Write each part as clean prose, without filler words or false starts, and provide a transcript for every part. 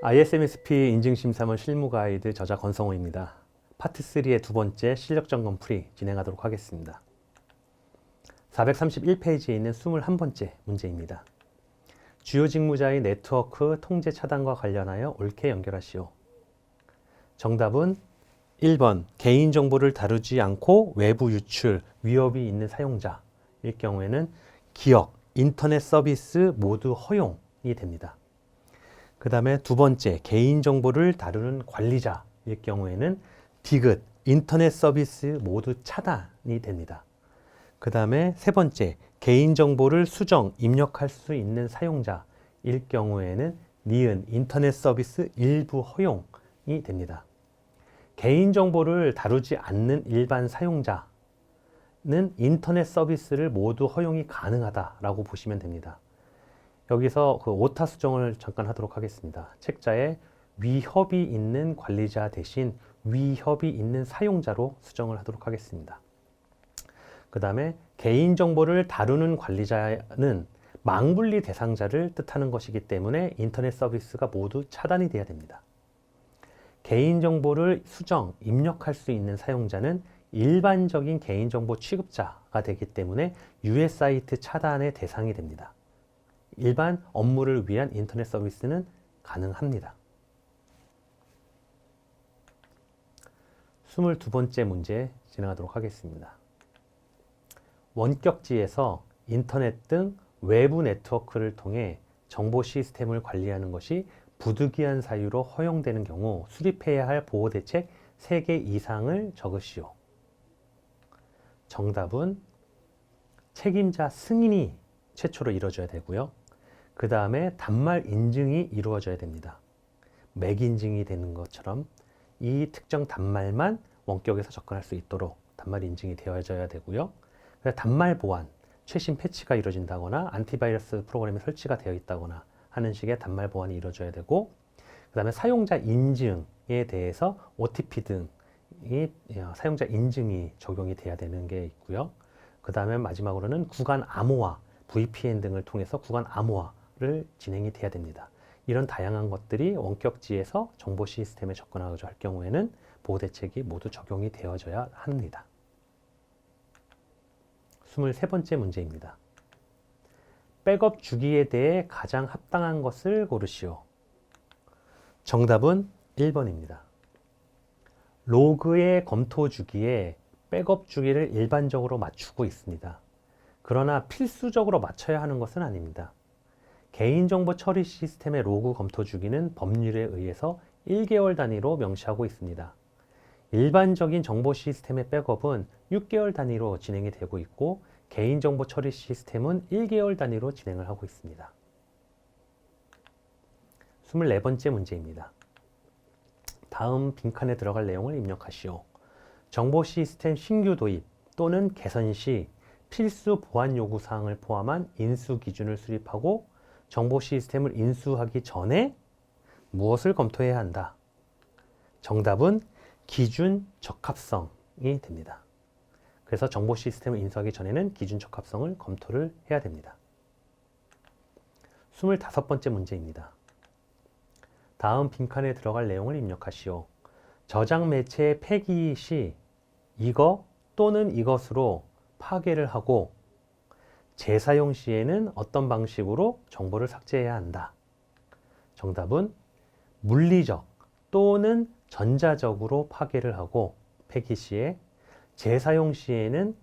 ISMSP 인증심사원 실무가이드 저자 권성호입니다. 파트 3의 두 번째 실력점검 풀이 진행하도록 하겠습니다. 431페이지에 있는 21번째 문제입니다. 주요 직무자의 네트워크 통제 차단과 관련하여 옳게 연결하시오. 정답은 1번 개인정보를 다루지 않고 외부 유출, 위협이 있는 사용자일 경우에는 기억, 인터넷 서비스 모두 허용이 됩니다. 그 다음에 두 번째, 개인정보를 다루는 관리자일 경우에는 디귿, 인터넷 서비스 모두 차단이 됩니다. 그 다음에 세 번째, 개인정보를 수정, 입력할 수 있는 사용자일 경우에는 니은, 인터넷 서비스 일부 허용이 됩니다. 개인정보를 다루지 않는 일반 사용자는 인터넷 서비스를 모두 허용이 가능하다라고 보시면 됩니다. 여기서 그 오타 수정을 잠깐 하도록 하겠습니다. 책자에 위협이 있는 관리자 대신 위협이 있는 사용자로 수정을 하도록 하겠습니다. 그 다음에 개인정보를 다루는 관리자는 망분리 대상자를 뜻하는 것이기 때문에 인터넷 서비스가 모두 차단이 돼야 됩니다. 개인정보를 수정, 입력할 수 있는 사용자는 일반적인 개인정보 취급자가 되기 때문에 유해 사이트 차단의 대상이 됩니다. 일반 업무를 위한 인터넷 서비스는 가능합니다. 22번째 문제 진행하도록 하겠습니다. 원격지에서 인터넷 등 외부 네트워크를 통해 정보 시스템을 관리하는 것이 부득이한 사유로 허용되는 경우 수립해야 할 보호대책 3개 이상을 적으시오. 정답은 책임자 승인이 최초로 이루어져야 되고요. 그 다음에 단말 인증이 이루어져야 됩니다. 맥 인증이 되는 것처럼 이 특정 단말만 원격에서 접근할 수 있도록 단말 인증이 되어져야 되고요. 단말 보안, 최신 패치가 이루어진다거나 안티바이러스 프로그램이 설치가 되어 있다거나 하는 식의 단말 보안이 이루어져야 되고, 그 다음에 사용자 인증에 대해서 OTP 등이 사용자 인증이 적용이 돼야 되는 게 있고요. 그 다음에 마지막으로는 구간 암호화, VPN 등을 통해서 구간 암호화를 진행이 돼야 됩니다. 이런 다양한 것들이 원격지에서 정보 시스템에 접근하고자 할 경우에는 보호대책이 모두 적용이 되어져야 합니다. 23번째 문제입니다. 백업 주기에 대해 가장 합당한 것을 고르시오. 정답은 1번입니다. 로그의 검토 주기에 백업 주기를 일반적으로 맞추고 있습니다. 그러나 필수적으로 맞춰야 하는 것은 아닙니다. 개인정보 처리 시스템의 로그 검토 주기는 법률에 의해서 1개월 단위로 명시하고 있습니다. 일반적인 정보 시스템의 백업은 6개월 단위로 진행이 되고 있고, 개인정보 처리 시스템은 1개월 단위로 진행을 하고 있습니다. 24번째 문제입니다. 다음 빈칸에 들어갈 내용을 입력하시오. 정보 시스템 신규 도입 또는 개선 시 필수 보안 요구사항을 포함한 인수 기준을 수립하고 정보 시스템을 인수하기 전에 무엇을 검토해야 한다? 정답은 기준 적합성이 됩니다. 그래서 정보 시스템을 인수하기 전에는 기준 적합성을 검토를 해야 됩니다. 25번째 문제입니다. 다음 빈칸에 들어갈 내용을 입력하시오. 저장 매체의 폐기 시 이거 또는 이것으로 파괴를 하고 재사용 시에는 어떤 방식으로 정보를 삭제해야 한다. 정답은 물리적 또는 전자적으로 파괴를 하고 폐기 시에, 재사용 시에는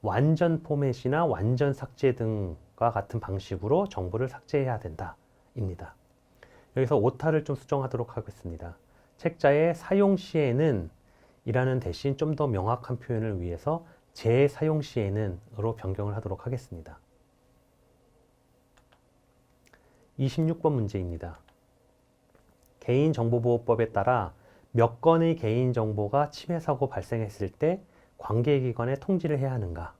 완전 포맷이나 완전 삭제 등과 같은 방식으로 정보를 삭제해야 된다 입니다. 여기서 오타를 좀 수정하도록 하겠습니다. 책자에 사용 시에는 이라는 대신 좀 더 명확한 표현을 위해서 재사용 시에는 으로 변경을 하도록 하겠습니다. 26번 문제입니다. 개인정보보호법에 따라 몇 건의 개인정보가 침해 사고 발생했을 때 관계기관에 통지를 해야 하는가?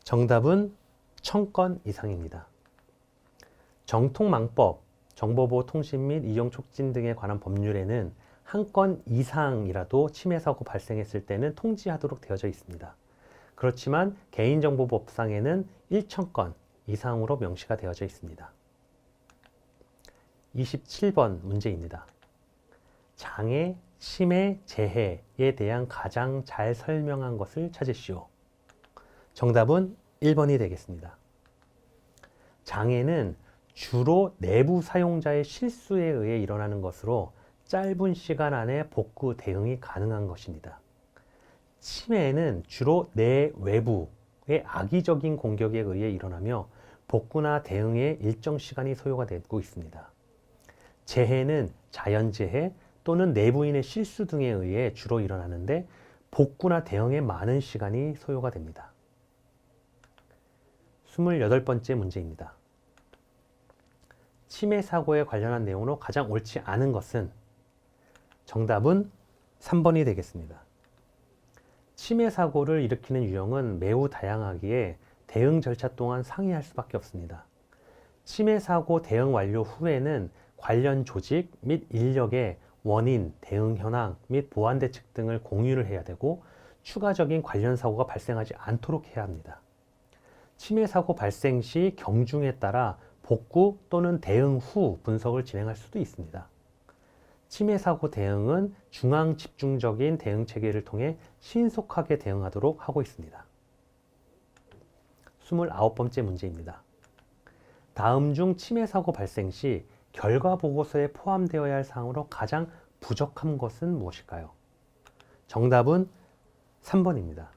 정답은 1000건 이상입니다. 정통망법, 정보보호통신 및 이용촉진 등에 관한 법률에는 한 건 이상이라도 침해 사고 발생했을 때는 통지하도록 되어져 있습니다. 그렇지만 개인정보법상에는 1000건 이상으로 명시가 되어져 있습니다. 27번 문제입니다. 장애, 치매, 재해에 대한 가장 잘 설명한 것을 찾으시오. 정답은 1번이 되겠습니다. 장애는 주로 내부 사용자의 실수에 의해 일어나는 것으로 짧은 시간 안에 복구 대응이 가능한 것입니다. 치매는 주로 내 외부의 악의적인 공격에 의해 일어나며 복구나 대응에 일정 시간이 소요가 되고 있습니다. 재해는 자연재해 또는 내부인의 실수 등에 의해 주로 일어나는데 복구나 대응에 많은 시간이 소요가 됩니다. 28번째 문제입니다. 치매 사고에 관련한 내용으로 가장 옳지 않은 것은 정답은 3번이 되겠습니다. 치매 사고를 일으키는 유형은 매우 다양하기에 대응 절차 또한 상이할 수밖에 없습니다. 치매 사고 대응 완료 후에는 관련 조직 및 인력의 원인, 대응 현황 및 보완 대책 등을 공유를 해야 되고 추가적인 관련 사고가 발생하지 않도록 해야 합니다. 치매 사고 발생 시 경중에 따라 복구 또는 대응 후 분석을 진행할 수도 있습니다. 치매 사고 대응은 중앙 집중적인 대응 체계를 통해 신속하게 대응하도록 하고 있습니다. 29번째 문제입니다. 다음 중 치매 사고 발생 시 결과 보고서에 포함되어야 할 사항으로 가장 부족한 것은 무엇일까요? 정답은 3번입니다.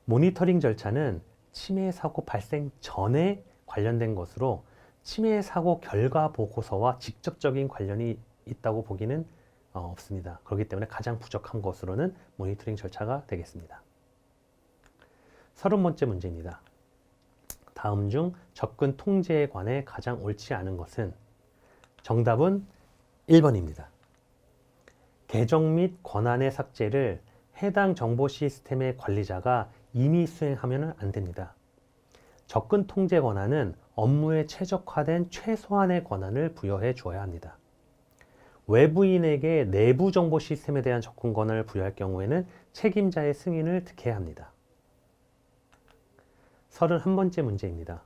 모니터링 절차는 치매 사고 발생 전에 관련된 것으로 치매 사고 결과 보고서와 직접적인 관련이 있다고 보기는 없습니다. 그렇기 때문에 가장 부족한 것으로는 모니터링 절차가 되겠습니다. 30번째 문제입니다. 다음 중 접근 통제에 관해 가장 옳지 않은 것은 정답은 1번입니다. 계정 및 권한의 삭제를 해당 정보 시스템의 관리자가 임의 수행하면 안 됩니다. 접근 통제 권한은 업무에 최적화된 최소한의 권한을 부여해 주어야 합니다. 외부인에게 내부 정보 시스템에 대한 접근 권한을 부여할 경우에는 책임자의 승인을 득해야 합니다. 31번째 문제입니다.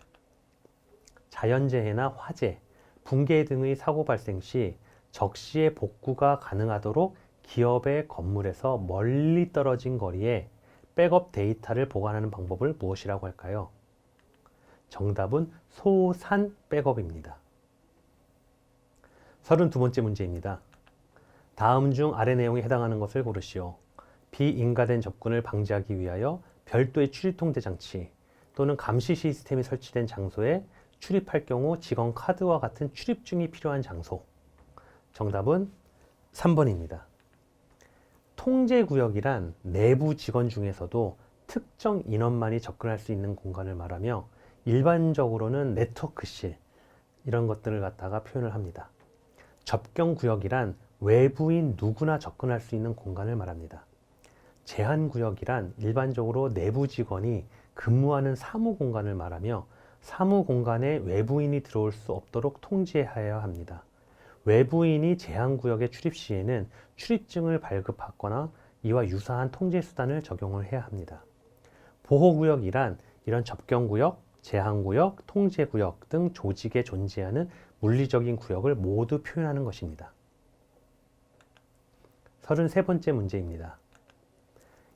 자연재해나 화재, 붕괴 등의 사고 발생 시 적시에 복구가 가능하도록 기업의 건물에서 멀리 떨어진 거리에 백업 데이터를 보관하는 방법을 무엇이라고 할까요? 정답은 소산 백업입니다. 32번째 문제입니다. 다음 중 아래 내용에 해당하는 것을 고르시오. 비인가된 접근을 방지하기 위하여 별도의 출입 통제 장치 또는 감시 시스템이 설치된 장소에 출입할 경우 직원 카드와 같은 출입증이 필요한 장소. 정답은 3번입니다. 통제구역이란 내부 직원 중에서도 특정 인원만이 접근할 수 있는 공간을 말하며 일반적으로는 네트워크실 이런 것들을 갖다가 표현을 합니다. 접경구역이란 외부인 누구나 접근할 수 있는 공간을 말합니다. 제한구역이란 일반적으로 내부 직원이 근무하는 사무공간을 말하며 사무공간에 외부인이 들어올 수 없도록 통제하여야 합니다. 외부인이 제한구역에 출입 시에는 출입증을 발급하거나 이와 유사한 통제수단을 적용을 해야 합니다. 보호구역이란 이런 접경구역, 제한구역, 통제구역 등 조직에 존재하는 물리적인 구역을 모두 표현하는 것입니다. 33번째 문제입니다.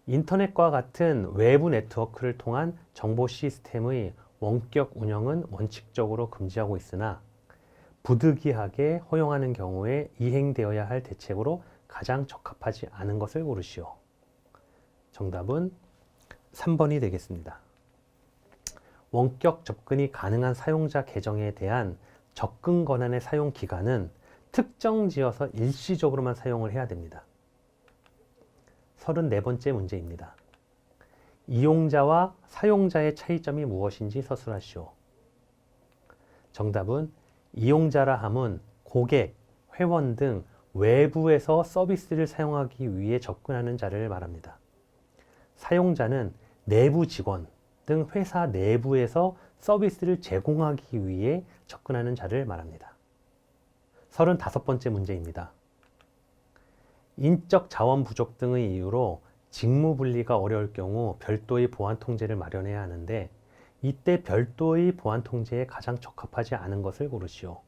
인터넷과 같은 외부 네트워크를 통한 정보 시스템의 원격 운영은 원칙적으로 금지하고 있으나 부득이하게 허용하는 경우에 이행되어야 할 대책으로 가장 적합하지 않은 것을 고르시오. 정답은 3번이 되겠습니다. 원격 접근이 가능한 사용자 계정에 대한 접근 권한의 사용 기간은 특정 지어서 일시적으로만 사용을 해야 됩니다. 34번째 문제입니다. 이용자와 사용자의 차이점이 무엇인지 서술하시오. 정답은 이용자라 함은 고객, 회원 등 외부에서 서비스를 사용하기 위해 접근하는 자를 말합니다. 사용자는 내부 직원 등 회사 내부에서 서비스를 제공하기 위해 접근하는 자를 말합니다. 35번째 문제입니다. 인적 자원 부족 등의 이유로 직무 분리가 어려울 경우 별도의 보안 통제를 마련해야 하는데 이때 별도의 보안 통제에 가장 적합하지 않은 것을 고르시오.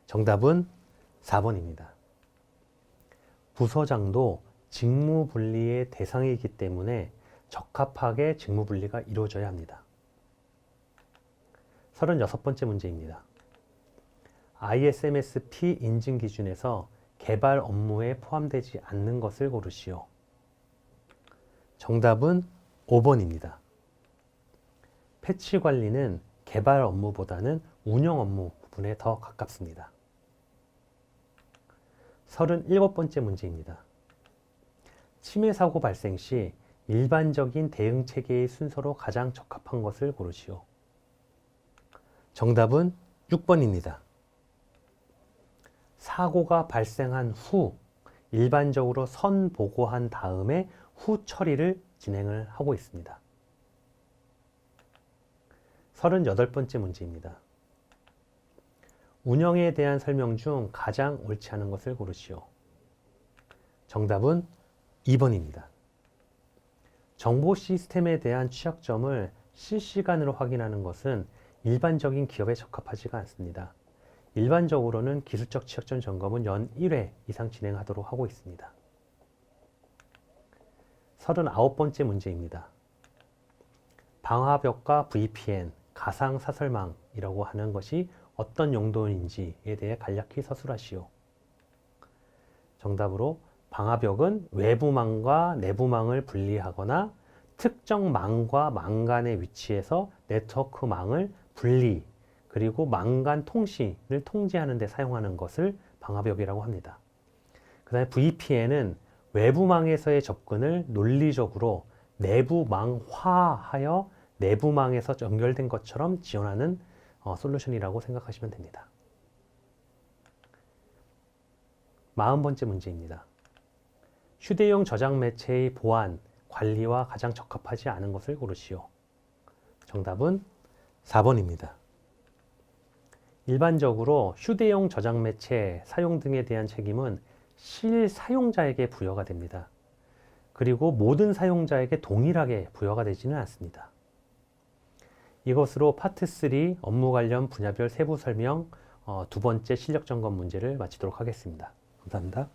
정답은 4번입니다. 부서장도 직무분리의 대상이기 때문에 적합하게 직무분리가 이루어져야 합니다. 36번째 문제입니다. ISMS-P 인증 기준에서 개발 업무에 포함되지 않는 것을 고르시오. 정답은 5번입니다. 패치 관리는 개발 업무보다는 운영 업무 부분에 더 가깝습니다. 37번째 문제입니다. 침해 사고 발생 시 일반적인 대응 체계의 순서로 가장 적합한 것을 고르시오. 정답은 6번입니다. 사고가 발생한 후 일반적으로 선보고한 다음에 후 처리를 진행을 하고 있습니다. 38번째 문제입니다. 운영에 대한 설명 중 가장 옳지 않은 것을 고르시오. 정답은 2번입니다. 정보 시스템에 대한 취약점을 실시간으로 확인하는 것은 일반적인 기업에 적합하지가 않습니다. 일반적으로는 기술적 취약점 점검은 연 1회 이상 진행하도록 하고 있습니다. 39번째 문제입니다. 방화벽과 VPN, 가상사설망이라고 하는 것이 어떤 용도인지에 대해 간략히 서술하시오. 정답으로 방화벽은 외부망과 내부망을 분리하거나 특정 망과 망 간의 위치에서 네트워크망을 분리, 그리고 망 간 통신을 통제하는 데 사용하는 것을 방화벽이라고 합니다. 그 다음에 VPN은 외부망에서의 접근을 논리적으로 내부망화하여 내부망에서 연결된 것처럼 지원하는 솔루션이라고 생각하시면 됩니다. 40번째 문제입니다. 휴대용 저장 매체의 보안, 관리와 가장 적합하지 않은 것을 고르시오. 정답은 4번입니다. 일반적으로 휴대용 저장 매체 사용 등에 대한 책임은 실사용자에게 부여가 됩니다. 그리고 모든 사용자에게 동일하게 부여가 되지는 않습니다. 이것으로 파트 3 업무 관련 분야별 세부 설명 두 번째 실력 점검 문제를 마치도록 하겠습니다. 감사합니다.